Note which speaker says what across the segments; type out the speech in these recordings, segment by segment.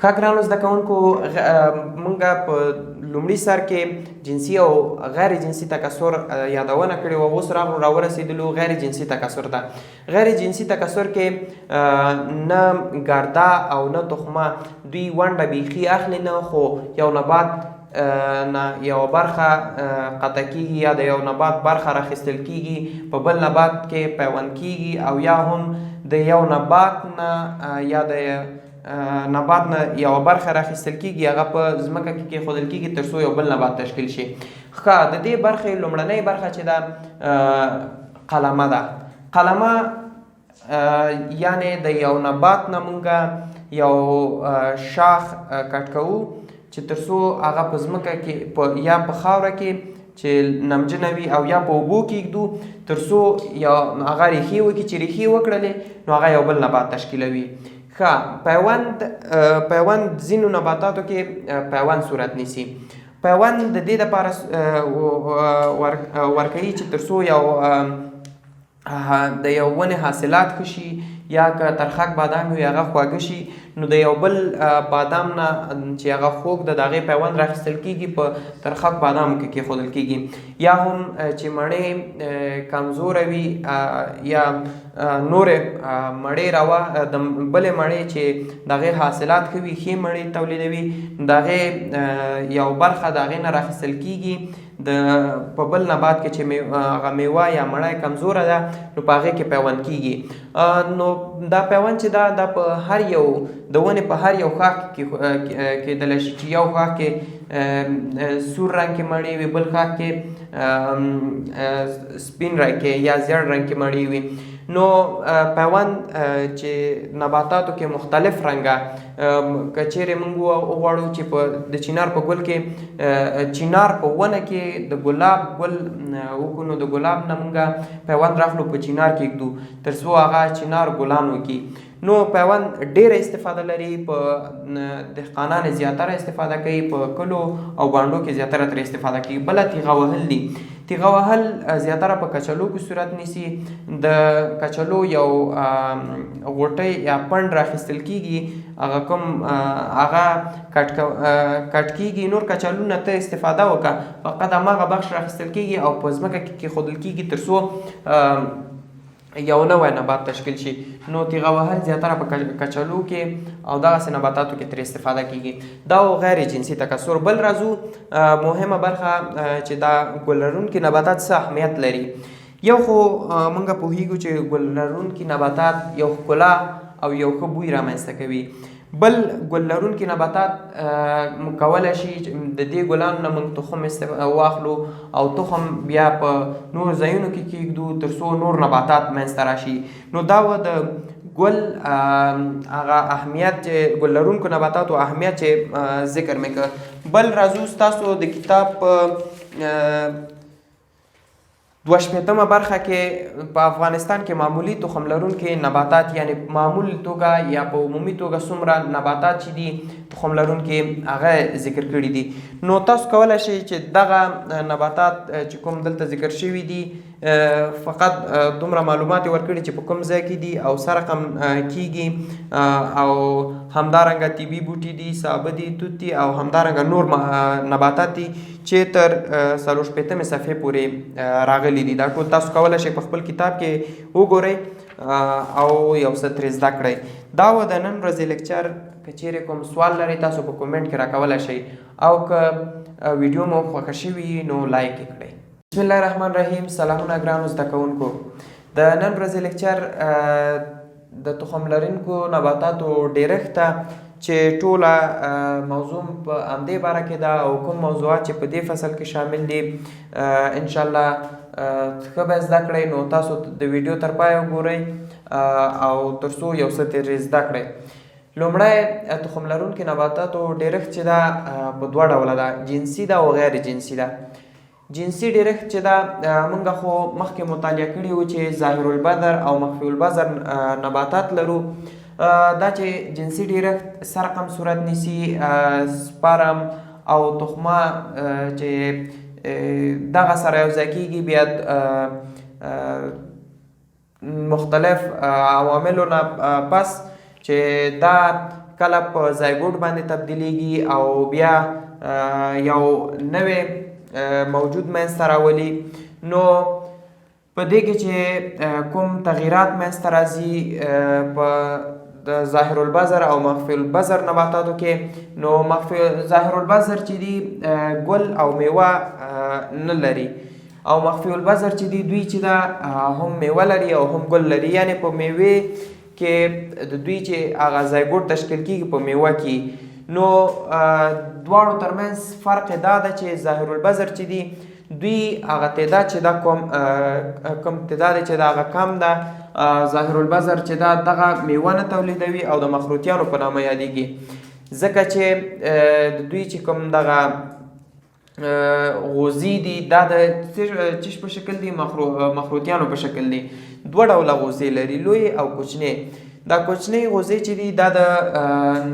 Speaker 1: ښه ګرانو زده کوونکو مونږ په لومړي سر کې جنسي او غیر جنسي تکثر یادونه کړې وه. اوس راورسېدلو غیر جنسي تکثر ته. غیر جنسي تکثر کې نه ګرده او نه تخمه دوی ونډه بیخي اخلي نه، خو یو نبات نه یو برخه قطع کیږي یا د یو نبات برخه راخیستل کیږي، په بل نبات کې پیوند کیږي، او یا هم د یو نبات نه یا د نبات نه یو برخه راخیستل کیږي، هغه په ځمکه کې کیښودل کیږي تر څو یو بل نبات تشکیل شي. ښه د دې برخې لومړنۍ برخه چې ده قلمه ده. قلمه یعنی د یو نبات نه مونږ یو شاخ کټ کوو چې تر څو هغه په ځمکه کې یا په خاوره کې چې نمجنه وي او یا په اوبو کې ږدو تر څو یو هغه ریښې وکړي، چې ریښې وکړلې نو هغه یو بل نبات تشکیلوي. پیوند ځینو نباتاتو کې پیوند صورت نیسي. پیوند د دې دپاره ورکوي چې تر څو یو د یو ونې حاصلات ښه شي، یا که ترخک بادام وي هغه خواږه شي، نو د یو بل بادام نه چې هغه خوږ ده د هغې پیوند راخیستل کیږي، په ترخک بادامو کې کیښودل کیږي. یا هم چې مڼې کمزوره وي یا نورې مڼې د بلې مڼې چې د هغې حاصلات ښه وي، ښې مڼې تولیدوي، د هغې یو برخه د هغې نه راخیستل کیږي په بل نبات کې چې هغه میوه یا مڼه کمزوره ده نو په هغې کې پیوند کیږي. نو دا پیوند چې ده دا په هر یو د ونې په هر یو ښاخ کې کیدلی شي، چې یو ښاخ کې سور رنګ کې مڼې وي، بل ښاخ کې سپین رنګ کې یا زیړ رنګ کې مڼې وي. نو پیوند چې نباتاتو کې مختلف رنګه که چیرې موږ وغواړو چې د چنار په ګل کې چنار په ونه کې د ګلاب ګل وکړو، نو د ګلاب نه موږ پیوند راخلو په چنار کې ږدو تر څو هغه چنار ګلان وکړي. نو پیوند ډېره استفاده لري، په دهقانان زیاتره استفاده کوي، په کلو او بانډو کې زیاتره ترې استفاده کوي. بله تیغه وهل دي. تیغه وهل زیاتره په کچلو کې صورت نیسي. د کچلو یو غوټۍ یا پنډ راخیستل کیږي، هغه کوم هغه کټ کیږي. نور کچلو نه ته استفاده وکړه، فقط هماغه بخش راخیستل کیږي او په ځمکه کې کیښودل کیږي تر څو یو نوی نبات تشکیل شي. نو تیغه وهل زیاتره په کچلو کې او دغسې نباتاتو کې ترې استفاده کیږي. دا غیر جنسي تکثر. بل راځو مهمه برخه چې دا ګل لرونکي نباتات څه اهمیت لري. یو خو موږ پوهیږو چې ګل لرونکي نباتات یو ښکلا او یو ښه بوی رامنځته کوي. بل ګل لرونکي نباتات کولی شي د دې ګلانو نه موږ تخم واخلو او تخم بیا په نورو ځایونو کې کیږدو تر څو نور نباتات منځته راشي. نو دا و د ګل هغه اهمیت چې ګل لرونکو نباتاتو اهمیت چې ذکر مې کړ. بل راځو ستاسو د کتاب په 22مه برخه کې په افغانستان کې معمولی تخم لرونکي نباتات، یعنی معمولی توګه یا په عمومي توګه څومره نباتات چې دي تخم لرونکي هغه ذکر کړي دي. نو تاسو کولی شئ چې دغه نباتات چې کوم دلته ذکر شوي دي فقط دومره معلومات یې ورکړي چې په کوم ځای کې دي او څه رقم کیږي، او همدارنګه طبي بوټي دي، سابه دي، توت دي، او همدارنګه نور نباتات دي چې تر 45مې صفحې پورې راغلي دي. دا ټول تاسو کولی شئ په خپل کتاب کې وګورئ او یو څه ترې زده کړئ. دا و د نن ورځې لیکچر. که چیرې کوم سوال لرئ تاسو په کومنټ کې راکولی شئ، او که ویډیو مو خوښه شوي نو لایک یې کړئ. بسم الله الرحمن الرحیم. سلامونه ګرانو زده کوونکو. د نن ورځې لیکچر د تخم لرونکو نباتاتو ډیرښت ته چې ټوله موضوع په همدې باره کې ده، او کوم موضوعات چې په دې فصل کې شامل دي انشاءالله ښه به زده کړئ. نو تاسو د ویډیو تر پایه وګورئ او تر څو یو څه ترې زده کړئ. لومړی تخم لرونکي نباتاتو ډیرښت چې ده په دوه ډوله ده، جنسي ده او غیر جنسي ده. جنسي ډیرښت چې ده موږ خو مخکې مطالعه کړي وو چې ظاهر البذر او مخفي البذر نباتات لرو. دا چې جنسي ډیرښت څه رقم صورت نیسي، سپرم او تخمه چې دغه سره یو ځای کیږي، بیا مختلف عواملو نه پس چې دا کله په زایګوټ باندې تبدیلیږي او بیا یو نوې موجود منځته راولي. نو په دې کې چې کوم تغییرات منځته راځي په د ظاهر البذر او مخفي البذر نباتاتو کې، نو ظاهر البذر چې دي ګل او میوه نه لري، او مخفي البذر چې دي دوی چې دا هم میوه لري او هم ګل لري. یعنی په میوې کې د دوی چې هغه زایګوټ تشکیل کېږي په میوه کې. نو دواړو ترمنځ فرق دا ده چې ظاهر البذر چې دي دوی هغه تعداد چې دا کوم تعداد چې دا هغه کم ده، ظاهر البذر چې دا دغه میوه نه تولیدوي او د مخروطیانو په نامه یادیږي، ځکه چې د دوی چې کوم دغه غوزي دي دا د چش په شکل دي، مخروطیانو په شکل دي. دوه ډوله غوزي لري، لوی او کوچنی. دا کوچنی غوزي چې دي دا د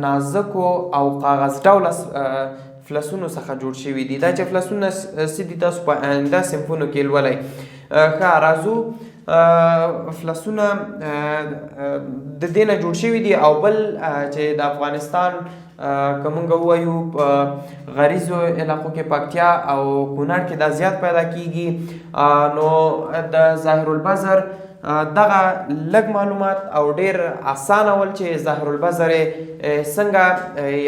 Speaker 1: نازکو او کاغذ ډوله فلسونو څخه جوړ شوي دي. دا چې فلسونه څه دي تاسو په آینده صنفونو کې لولئ. ښه راځو، فلسونه د دې نه جوړ شوي دي. او بل چې د افغانستان که موږ ووایو په غریزو علاقو کې پکتیا او کونړ کې دا زیات پیدا کیږي، نو د ظاهر البذر دغه لږ معلومات او ډیر اسانه ول چې ظاهر البذر څنګه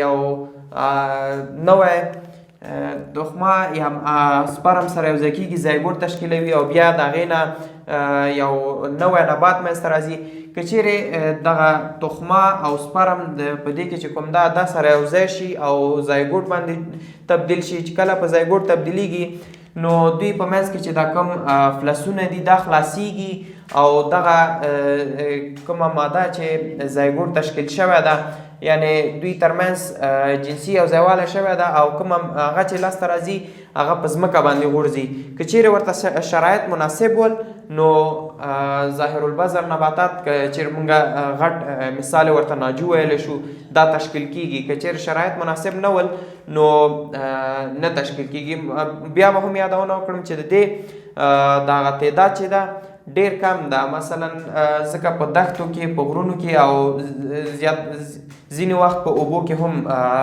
Speaker 1: یو نوې تخمه یا سپرم سره یو ځای کېږي، زایګوټ تشکیلوي او بیا د هغې نه یو نوی نبات منځته راځي. که چیرې دغه تخمه او سپرم په دې کې چې کوم دا سره یو ځای شي او زایګوټ باندې تبدیل شي، چې کله په زایګوټ تبدیلیږي نو دوی په منځ کې چې دا کوم فلسونه دي دا خلاصیږي او دغه کومه ماده چې زایګوټ تشکیل شوی ده، یعنی دوی ترمنځ جنسي یو ځایوالی شوی ده او کومه هغه چې لاسته راځي هغه په ځمکه باندې غورځي. که چیرې ورته شرایط مناسب ول نو ظاهر البذر نباتات که چیرې مونږ غټ مثال ورته ناجو ویلی شو دا تشکیل کیږي. که چیرې شرایط مناسب نه ول نو نه تشکیل کیږي. بیا به هم یادونه وکړم چې د دې دغه تعداد چې ده ډیر کم ده. مثلا ځکه په دښتو کې په غرونو کې او زیات ځینې وخت په اوبو کې هم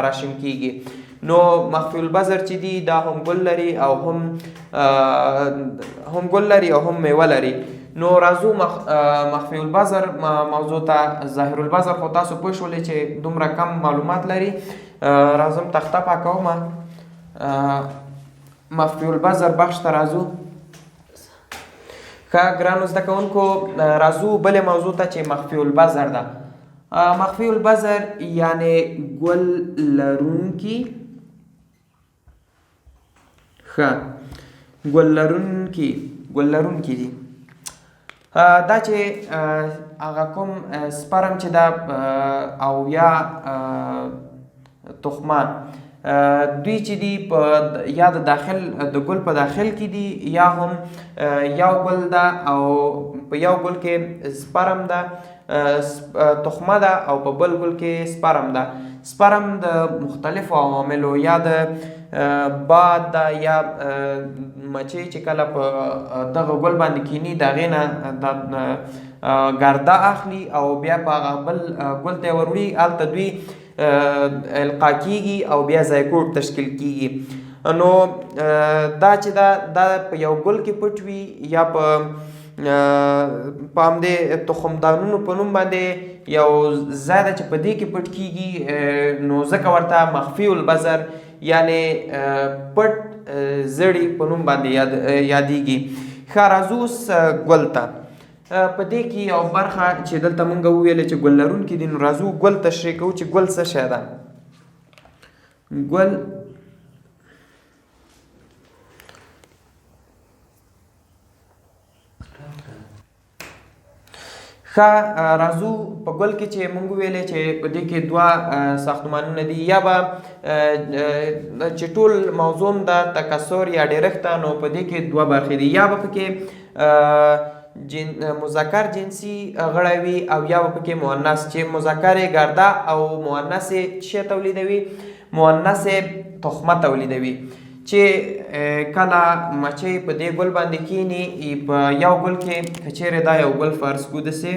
Speaker 1: راشن کیږي. نو مخفي البذر چې دي دا هم ګل لري او هم ګل لري او هم میوه لري. نو راځو مخفي البذر موضوع ته. ظاهر البذر خو تاسو پوه شولې چې دومره کم معلومات لري. راځم تخته پاکوم. مخفي البذر بخش ته راځو. ښه ګرانو زده کوونکو، راځو بلې موضوع ته چې مخفي البذر ده. مخفي البذر یعنی ګل لرونکي، ښه ګل لرونکي دي. دا چې هغه کوم سپرم چې دا او یا تخمه دوی چې دي په یا د داخل د ګل په داخل کې دي یا هم یو ګل ده او په یو ګل کې سپرم ده، تخمه ده او په بل ګل کې سپرم ده. سپرم د مختلفو عواملو یا د باد ده یا مچۍ چې کله په دغه ګل باندې کینی د هغې نه ګرده اخلي او بیا په هغه بل ګل ته یې وروړي، هلته دوی القا کیږي او بیا زایګوټ تشکیل کیږي. نو دا چې دا په یو ګل کې پټ وي یا په همدې تخمدانونو په نوم باندې یو ځای ده چې په دې کې پټ کیږي، نو ځکه ورته مخفي البذر یعنی پټ زړي په نوم باندې یادیږي. ښه راځو اوس ګل ته. په دې کې یو برخه چې دلته مونږ وویلې چې ګل لرونکي دي، نو راځو ګل تشریح کوو چې ګل څه شی ده. ګل ښه راځو په ګل کې چې مونږ ویلې چې په دې کې دوه ساختمانونه دي، یا به چې ټول موضوع د تکثر یا ډیرښت، نو په دې کې دوه برخې دي، یا به پکې مذکر جنسي غړی وي او یا به پکې مؤنث، چې مذکر یې ګرده او مؤنث یې څه تولیدوي، مؤنث یې تخمه تولیدوي. چې کله مچۍ په دې ګل باندې کینی په یو ګل کې، که چیرې دا یو ګل فرض کړو داسې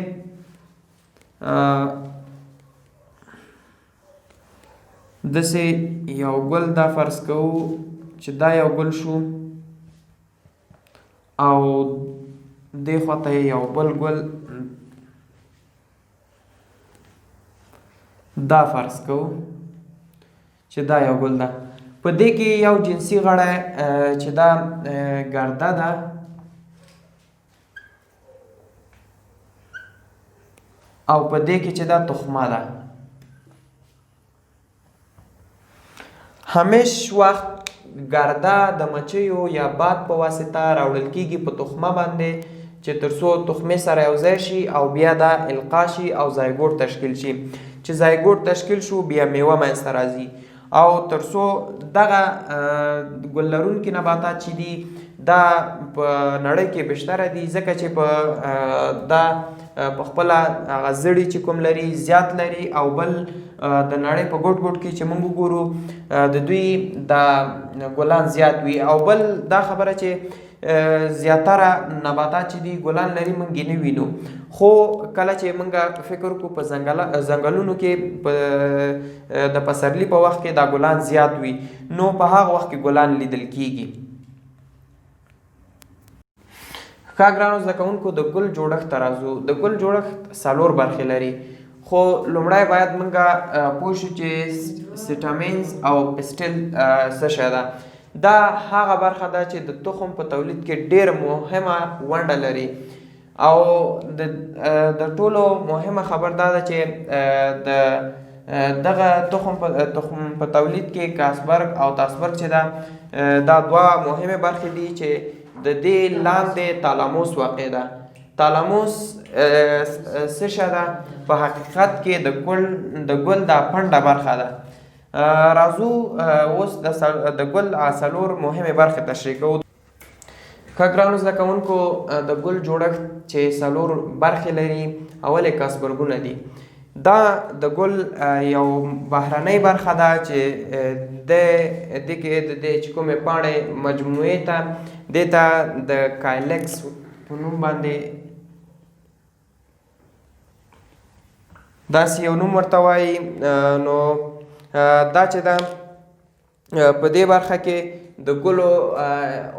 Speaker 1: داسې یو ګل دا فرض کوو چې دا یو ګل شو او دې خواته یو بل ګل دا فرض کوو چې دا یو ګل ده. په دې کې یو جنسي غړی چې دا ګرده ده او په دې کې چې دا تخمه ده. همیش وخت ګرده د مچیو یا باد په واسطه راوړل کیږي په تخمه باندې چې تر څو تخمې سره یو ځای شي او بیا دا القا شي او زایګوټ تشکیل شي. چې زایګوټ تشکیل شو بیا میوه منځته راځي او تر څو دغه ګل لرونکي نباتات چې دي دا په نړۍ کې بشتره دي ځکه چې په دا په خپله هغه زړي چې کوم لري زیات لري او بل د نړۍ په ګوټ ګوټ کې چې موږ وګورو د دوی دا ګلان زیات وي او بل دا خبره چې زیاتره نباتات چې دي ګلان لري موږ یې نه وینو خو کله چې موږ فکر وکړو په ځنګلونو کې د پسرلي په وخت کې دا ګلان زیات وي نو په هغه وخت کې ګلان لیدل کیږي. ښه ګرانو زده کوونکو د ګل جوړښت ته راځو. د ګل جوړښت 4 برخې لري خو لومړی باید موږ پوه شو چې سټامینز او پسټل څه شی ده. دا هغه برخه ده چې د تخم په تولید کې ډېر مهمه ونډه لري او د ټولو مهمه خبر دا ده چې دغه تخم په تولید کې کاسبرګ او تاسبرګ چې ده دا دوه مهمه برخې دي چې د دې لاندې تالاموس واقع ده. تالاموس څه شی ده؟ په حقیقت کې د ګل دا پنډه برخه ده. راځو اوس د ګل 4 مهمې برخې تشریح کوو. ښه ګرانو زده کوونکو د ګل جوړښت چې 4 برخې لري اول یې کاسبرګونه دي. دا د ګل یو بهرنۍ برخه ده چې دې کې د چې کومې پاڼې مجموعې ته دې ته د کایلکس په نوم باندې داسې یو نوم ورته وایي. نو دا چې ده په دې برخه کې د ګلو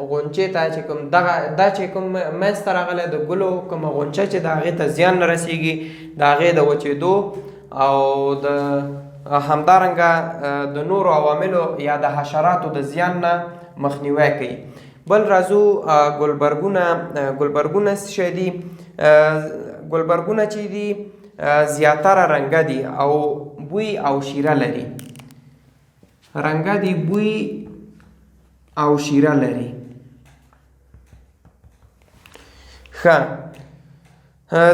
Speaker 1: غونچې ته چې کوم دا چې کوم منځته راغلی د ګلو کومه غونچه چې د هغې ته زیان نه رسېږي د هغې د وچېدو او د همدارنګه د نورو عواملو یا د حشراتو د زیان نه مخنیوی کوي. بل راځو ګلبرګونه څه شی دي؟ ګلبرګونه چې دي زیاتره رنګه دي او بوی او شیره لري. رنګه دي، بوی او شیره لري. ښه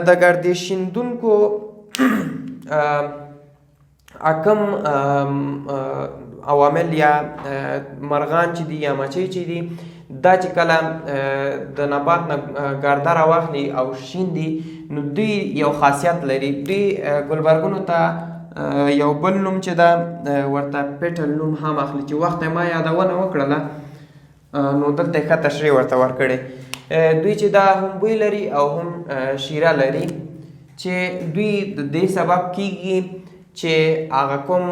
Speaker 1: د ګردشیندونکو کم عوامل یا مرغان چې دي یا مچۍ چې دي دا چې کله د نبات نه ګرده راواخلي او شیندي نو دوی یو خاصیت لري. دوی ګلبرګونو ته یو بل نوم چې ده ورته پیټل نوم هم اخلي چې وخت ما یادونه وکړله نو دلته ښه تشریح ورته ورکړې. دوی چې دا هم بوی لري او هم شیره لري چې دوی د دې سبب کیږي چې هغه کوم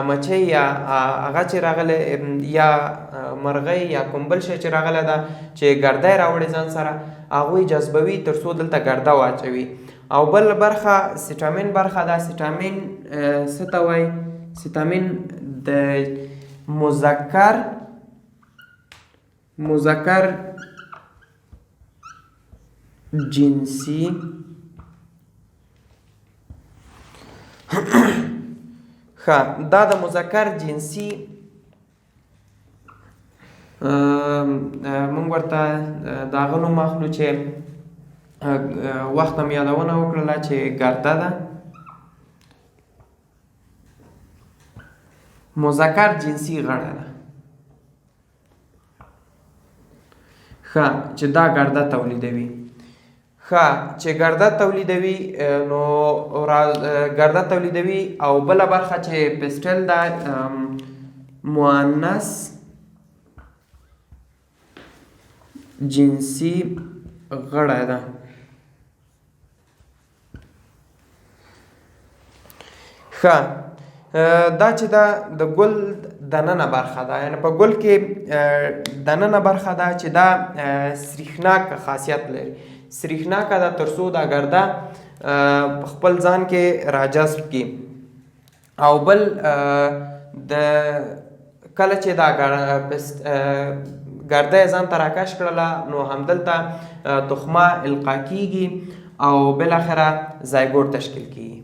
Speaker 1: مچۍ یا هغه چې راغلی یا مرغۍ یا کوم بل شی چې راغلی ده چې ګرده یې راوړي ځان سره هغوی جذبوي تر څو دلته ګرده واچوي. او بل برخه سټامین برخه ده. سټامین څه ته وایي؟ سټامین د مذکر جنسی ښه دا د مذکر جنسی موږ ورته د هغه نوم اخلو چې وخت هم یادونه وکړله چې ګرده ده. مذکر جنسی غړه ده. ښه چې دا ګرده تولیدوي. ښه چې ګرده تولیدوي نو ګرده تولیدوي او بله برخه چې پسټل ده مؤنث جنسی غړی ده. ښه دا چې دا د ګل دننه برخه ده، یعنې په ګل کې دننه برخه ده چې دا سریښناک خاصیت لري، سریښناکه ده تر څو دا ګرده خپل ځان کې راجذب کړي. او بل د کله چې دا ګرده یې ځان ته راکش کړله نو همدلته تخمه القا کیږي او بالاخره زایګوټ تشکیل کیږي.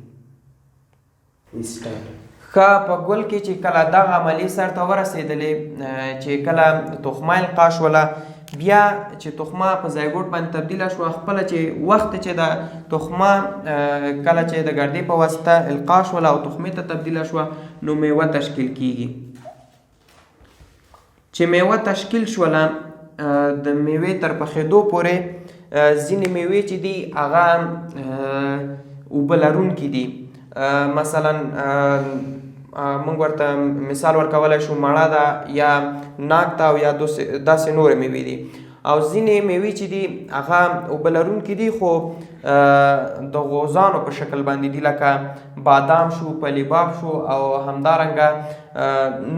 Speaker 1: ښه په ګل کې چې کله دغه عملیې سرته ورسېدلې چې کله تخمه القا شوله، بیا چې تخمه په زایګوټ باندې تبدیله شوه، خپله چې وخت چې د تخمه کله چې د ګردې په واسطه القا شوله او تخمې ته تبدیله شوه نو میوه تشکیل کیږي. چې میوه تشکیل شوله د میوې تر پخېدو پورې ځینې میوې چې دي هغه اوبه لرونکي دي. مثلا موږ ورته مثال ورکولی شو مڼه ده یا ناک ده او یا داسې نورې میوې دي. او ځینې میوې چې دي هغه اوبه لرونکي دي خو د غوزانو په شکل باندې دي، لکه بادام شو، پلیباب شو او همدارنګه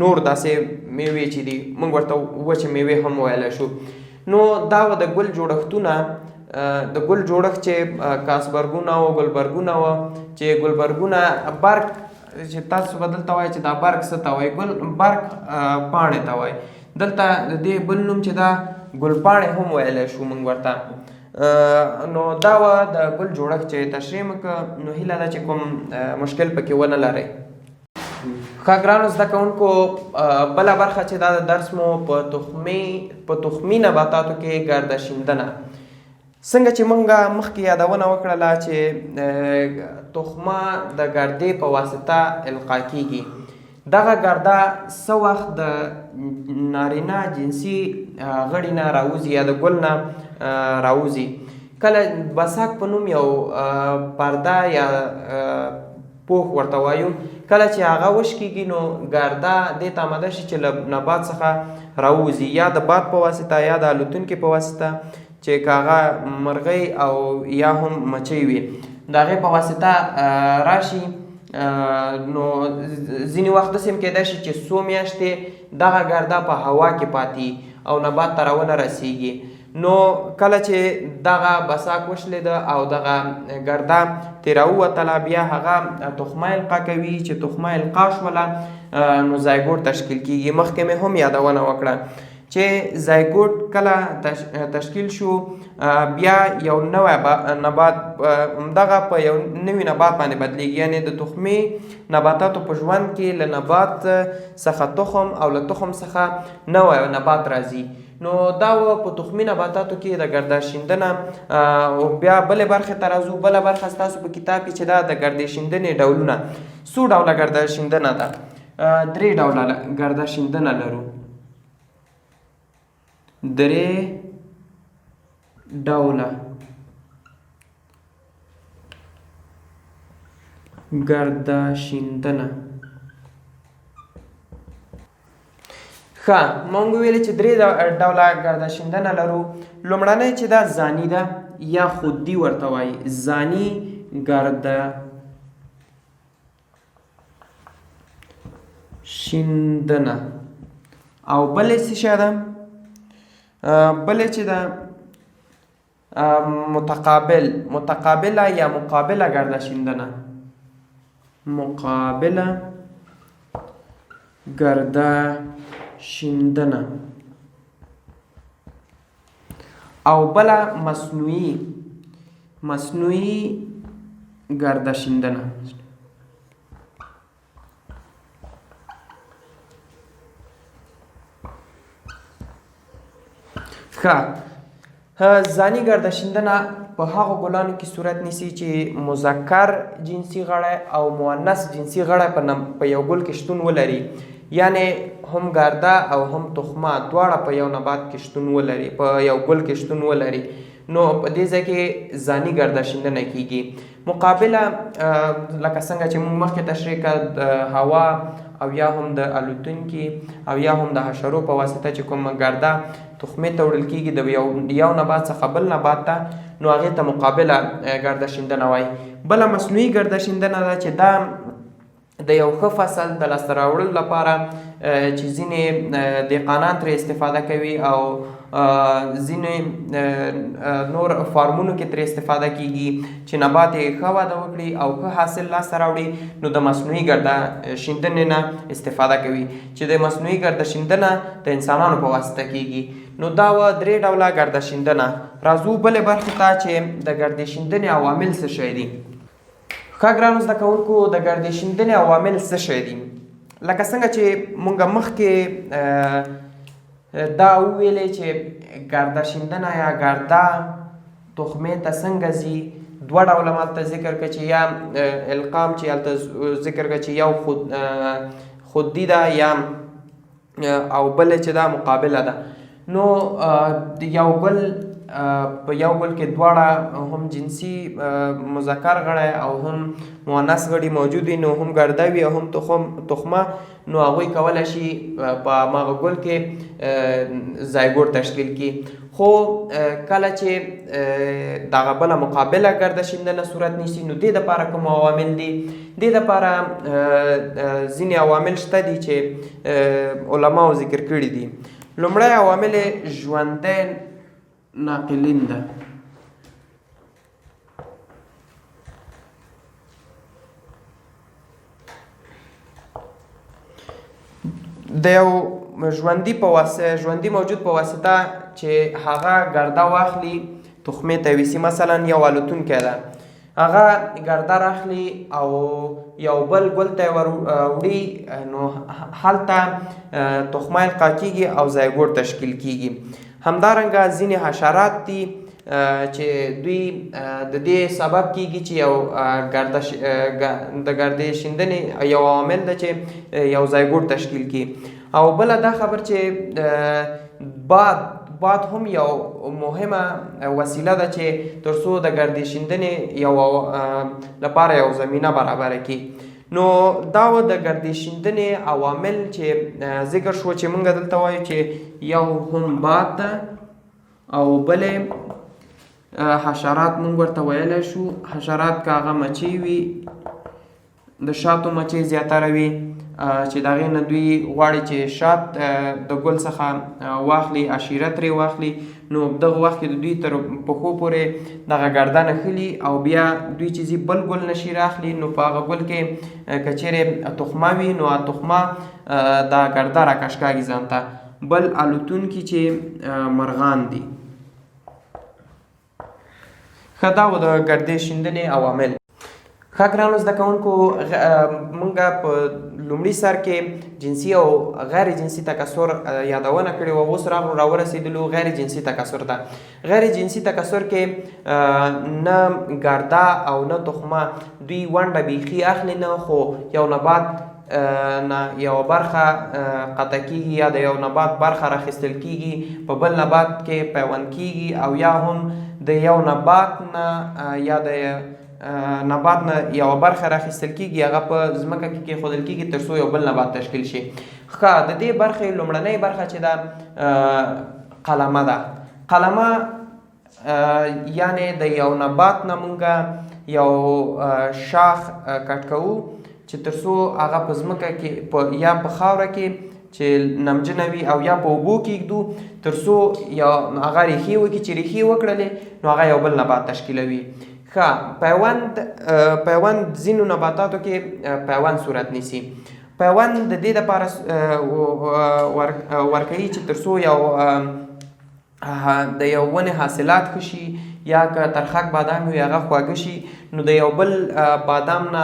Speaker 1: نور داسې میوې چې دي موږ ورته وچې میوې هم ویلی شو. نو دا و د ګل جوړښتونه. د ګل جوړښت چې کاسبرګونه و، ګلبرګونه و، چې ګلبرګونه برګ چې تاسو به دلته وایئ چې دا برګ څه ته وایي، برګ پاڼې ته وایي. دلته د دې بل نوم چې دا ګلپاڼې هم ویلی شو موږ ورته. نو دا وه د ګل جوړښت چې تشریح مو کړه. نو هیله ده چې کوم مشکل پکې ونه لرئ. ښه ګرانو زده کوونکو، بله برخه چې دا د درس مو په تخمي نباتاتو کې ګرده شیندنه. څنګه چې موږ مخکې یادونه وکړله چې تخمه د ګردې په واسطه القا کیږي. دغه ګرده څه وخت د نارینه جنسي غړي نه راوځي یا د ګل نه راوځي. کله بساک په نوم یو پرده یا پوښ ورته وایو، کله چې هغه وشکېږي نو ګرده دې ته آماده شي چې له نبات څخه راوځي، یا د باد په واسطه یا د الوتونکي په واسطه چې که هغه مرغۍ او یا هم مچۍ وي د هغې په واسطه راشي. نو ځینې وخت داسې هم کیدای شي چې څو میاشتې دغه ګرده په هوا کې پاتې او نبات ته راونه رسیږي. نو کله چې دغه بساک وشلېده او دغه ګرده ترې راووتله، بیا هغه تخمه القا کوي. چې تخمه القا شوله نو زایګوټ تشکیل کیږي. مخکې مې هم یادونه وکړه چې زایګوټ کله تشکیل شو بیا یو نوی نبات دغه په یو نوي نبات باندې بدلیږي. یعنې د تخمي نباتاتو په ژوند کې له نبات څخه تخم او له تخم څخه نوی نبات راځي. نو دا و په تخمي نباتاتو کې د ګرده شیندنه. او بیا بلې برخې ته راځو. بله برخه ستاسو په کتاب کې چې دا د ګردې شیندنې ډولونه، څو ډوله ګرده شیندنه ده؟ 3 ډوله ګرده شیندنه لرو. 3 ډوله ګرده شیندنه. ښه، مونږ ویلې چې 3 ډوله ګرده شیندنه لرو. لومړنۍ چې دا ځاني ده یا خودي ورته وایي، ځاني ګرده شیندنه. او بلې څه شی ده؟ بلې چې ده متقابله یا مقابله ګرده شیندنه. مقابله ګرده شیندنه. او بله مصنوعي ګرده شیندنه. ښه، ځاني ګرده شیندنه په هغو ګلانو کې صورت نیسي چې مذکر جنسي غړی او مؤنث جنسي غړی په یو ګل کې شتون ولري. یعنې هم ګرده او هم تخمه دواړه په یو نبات کې شتون ولري، په یو ګل کې شتون ولري. نو په دې ځای کې ځاني ګرده شیندنه کیږي. مقابله لکه څنګه چې موږ مخکې تشریح کړه، د هوا او یا هم د الوتونکي او یا هم د حشرو په واسطه چې کومه ګرده تخمې ته وړل کیږي د یو نبات څخه بل نبات ته، نو هغې ته مقابله ګرده شیندنه وایي. بله مصنوعي ګرده شیندنه ده چې دا د یو ښه فصل د لاسته راوړلو لپاره چې ځینې دهقانان ترې استفاده کوي او ځینې نور فارمونو کې ترې استفاده کیږي چې نبات یې ښه وده وکړي او ښه حاصل لاسته راوړي، نو د مصنوعي ګرده شیندنې نه استفاده کوي چې د مصنوعي ګرده شیندنه د انسانانو په واسطه کیږي. نو دا وه 3 ډوله ګرده شیندنه. راځو بلې برخې ته چې د ګردې شیندنې عوامل څه شی دي. ښه ګرانو زده کوونکو، د ګردې شیندنې عوامل څه شی دي؟ لکه څنګه چې مونږ مخکې دا وویلې چې ګرده شیندنه یا ګرده تخمې ته څنګه ځي، 2 ډوله ما ته ذکر کړه چې یا القام چې هلته ذکر کړه چې یو خودي ده یا او بل چې دا مقابله ده. نو یو بل په یو بل کې دواړه هم جنسي مذکر غړی او هم مؤنث غړي موجود وي، نو هم ګرده وي او هم تخمه، نو هغوی کولی شي په هماغه ګل کې زایګوټ تشکیل کړي. خو کله چې دغه بله مقابله ګرده شیندنه صورت نیسي، نو دې دپاره کوم عوامل دي؟ دې دپاره ځینې عوامل شته دي چې علماو ذکر کړي دي. لومړی عوامل ژوندی ناقلین ده. د یو ژوندي موجود په واسطه چې هغه ګرده واخلي، تخمې ته ویسي، مثلا یو الوتونکی ده، هغه ګرده راخلي او یو بل ګل ته یې وروړي، نو هلته تخمه القا کیږي او زایګوټ تشکیل کیږي. همدارنګه ځینې حشرات دي چې دوی د دې سبب کیږي چې یو د ګردې شیندنې یو عامل ده چې یو زایګوټ تشکیل کړي. او بله دا خبر چې باد هم یو مهمه وسیله ده چې تر څو د ګردې شیندنې یو لپاره یو زمینه برابره کړي. نو دا و د ګردې شیندنې عوامل چې ذکر شو چې موږ دلته وایو چې یو هم باد ده او بلې حشرات موږ ورته ویلی شو. حشرات که هغه مچۍ وي، د شاتو مچۍ زیاتره وي چې د هغې نه دوی غواړي چې شات د ګل څخه واخلي، عشیره ترې واخلي، نو دغه وخت کې د دوی تر پښو پورې دغه ګرده نښلي او بیا دوی چې ځي بل ګل نشي راخلي، نو په هغه ګل کې که چیرې تخمه وي، نو تخمه دا ګرده راکش کاږي ځان ته. بل الوتونکي چې مرغان دي. ښه، دا و د ګردې شیندنې عوامل. ښه ګرانو زده کوونکو، موږ په لومړي سر کې جنسي او غیر جنسي تکثر یادونه کړې وه. اوس راورسېدلو غیر جنسي تکثر ته. غیر جنسي تکثر کې نه ګرده او نه تخمه دوی ونډه بیخي اخلي نه، خو یو نبات نه یو برخه قطع کیږي یا د یو نبات برخه راخیستل کیږي، په بل نبات کې پیوند کیږي، او یا هم د یو نبات نه یا د نبات نه یو برخه راخیستل کیږي، هغه په ځمکه کې کیښودل کیږي تر څو یو بل نبات تشکیل شي. ښه، د دې برخې لومړنۍ برخه چې ده قلمه ده. قلمه یعنې د یو نبات نه مونږ یو شاخ کټ کوو چې تر څو هغه په ځمکه کې یا په خاوره کې چې نمجنه وي او یا په اوبو کې ږدو تر څو یو هغه ریښې وکړي، چې ریښې وکړلې نو هغه یو بل نبات تشکیلوي. ښه، پیوند ځینو نباتاتو کې پیوند صورت نیسي. پیوند د دې دپاره ورکوي چې تر څو یو د یو ونې حاصلات ښه شي، یا که ترخک بادام وي هغه خواږه شي، نو د یو بل بادام نه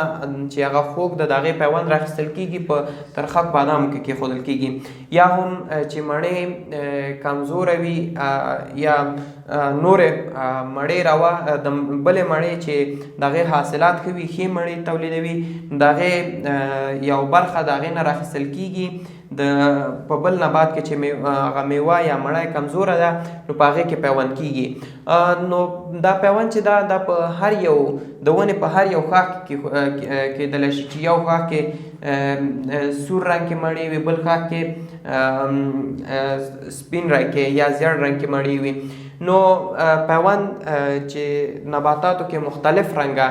Speaker 1: چې هغه خوږ د هغې پیوند راخیستل کیږي، په ترخک بادامو کې کیښودل کیږي. یا هم چې مڼې کمزوره وي یا نورې مڼې د بلې مڼې چې د هغې حاصلات ښه وي، ښې مڼې تولیدوي، د هغې یو برخه د هغې نه راخیستل کیږي په بل نبات کې چې هغه میوه یا مڼه کمزوره ده، نو په هغې کې پیوند کیږي. نو دا پیوند چې ده دا په هر یو د ونې په هر یو ښاخ کې کېدلی شي، چې یو ښاخ کې سور رنګ کې مڼې وي، بل ښاخ کې سپین رنګ کې یا زیړ رنګ کې مڼې وي. نو پیوند چې نباتاتو کې مختلف رنګه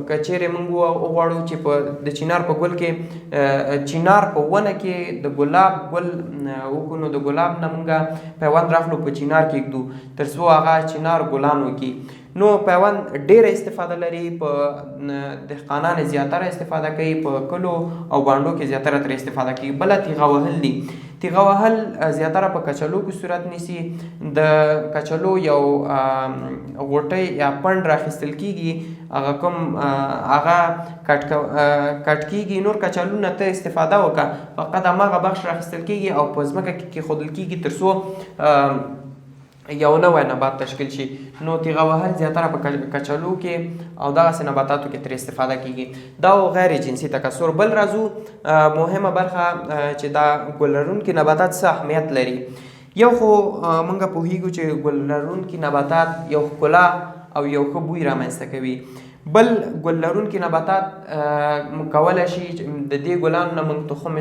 Speaker 1: که چیرې موږ وغواړو چې په د چنار په ګل کې چنار په ونه کې د ګلاب ګل وکړو نو د ګلاب نه موږ پیوند راخلو په چنار کې ږدو تر څو هغه چنار ګلان وکړي. نو پیوند ډیره استفاده لري، په دهقانان زیاتره استفاده کوي، په کلو او بانډو کې زیاتره تر استفاده کوي. بله تیغه وهل دي. تیغه وهل زیاتره په کچلو کې صورت نیسي. د کچلو یو غوټۍ یا پنډ راخیستل کیږي، هغه کوم هغه کټ کیږي، نور کچلو نه ته استفاده وکړه، فقط هماغه بخش راخیستل کیږي او په ځمکه کې کیښودل کیږي تر څو یو نوی نبات تشکیل شي. نو تیغه وهل زیاتره په کچلو کې او دغسې نباتاتو کې تر استفاده کیږي. دا غیر جنسي تکثر. بل راځو مهمه برخه چې دا ګل لرونکي نباتات څه اهمیت لري. یو خو موږ پوهیږو چې ګل لرونکي نباتات یو ښکلا او یو ښه بوی رامنځته کوي. بل ګل لرونکي نباتات کولی شي د دې ګلانو نه موږ تخم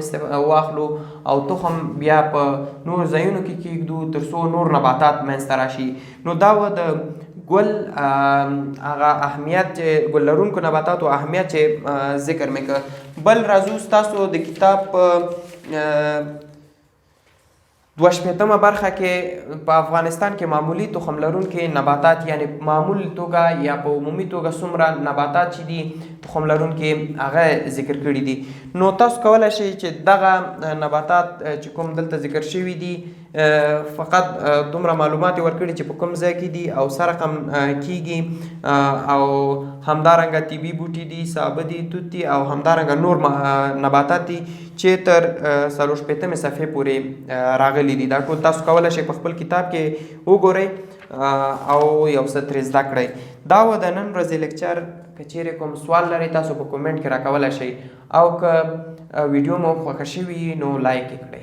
Speaker 1: واخلو او تخم بیا په نور ځایونو کې کیږدو تر څو نور نباتات منځته راشي. نو دا و د ګل هغه اهمیت چې ګل لرونکو نباتاتو اهمیت چې ذکر مې کړ. بل راځو ستاسو د کتاب په 22مه برخه کې په افغانستان کې معمولی تخم لرونکي نباتات یعنی معمولی توګه یا په عمومي توګه څومره نباتات چې دي تخم لرونکي هغه ذکر کړي دي. نو تاسو کولی شئ چې دغه نباتات چې کوم دلته ذکر شوي دي فقط دومره معلومات ورکړي چې په کوم ځای کې دي او څه رقم کیږي او همدارنګه طبي بوټي دي، سابه دي، توت دي او همدارنګه نور نباتات دي چې تر 45مې صفحې پورې راغلي دي. دا ټول تاسو کولی شئ په خپل کتاب کې وګورئ او یو څه ترې زده کړئ. دا و د نن ورځې لیکچر. که چیرې کوم سوال لرئ تاسو په کومنټ کې راکولی شئ او که ویډیو مو خوښه شوي نو لایک یې کړئ.